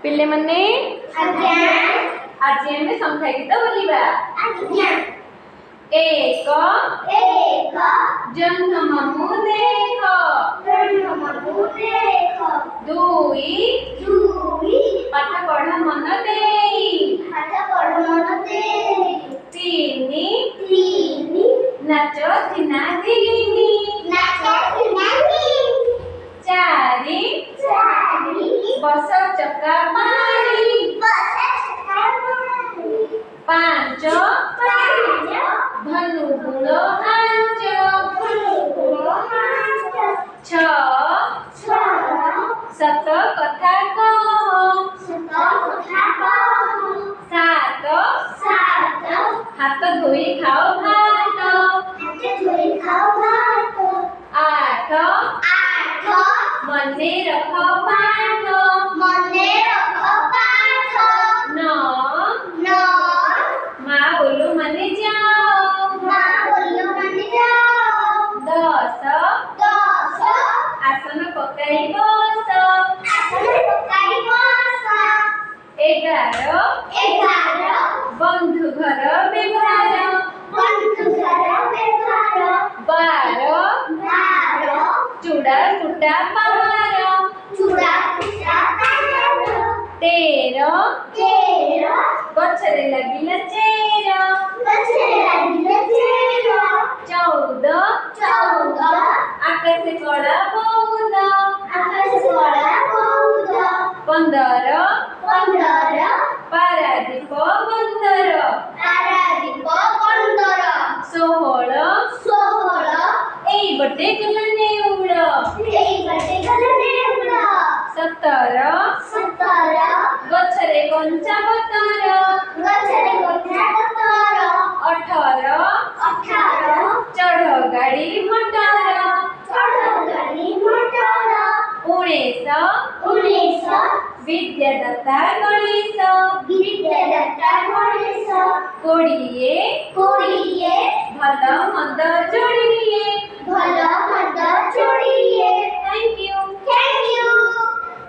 पिले मने आज्ञा आज आमे संख्या गीत बोलिबा आज्ञा एक एक जन्म ममु देखो दुई दुई पाठ पढ़ मन देई पाठ पढ़ मन देई तीनी तीनी नाचो दिना दिनी नाचो दिना दिनी चारी चारी बस चक्का मारी बस चक्का मारी पांच पांच धनु गुणो आंच छ सत कथा कह सात हाथ धोई खाओ भात आठ मने रख पाठ नौ माँ बोलो मने जाओ दस आसन पकाई बस एगार बंधु घर व्यवहार बार चूड़ा कुटा पहार तेर गछरे लगिला चेर चौदह आकाश कड़ा बौद पंदर पारादीप बंदर षोहल एई बटे गला नेउल सतर गछरे कंचा बतर अठर चढ़ गाड़ी मटर उन्नीस विद्यादाता गणेश कोड़िए भल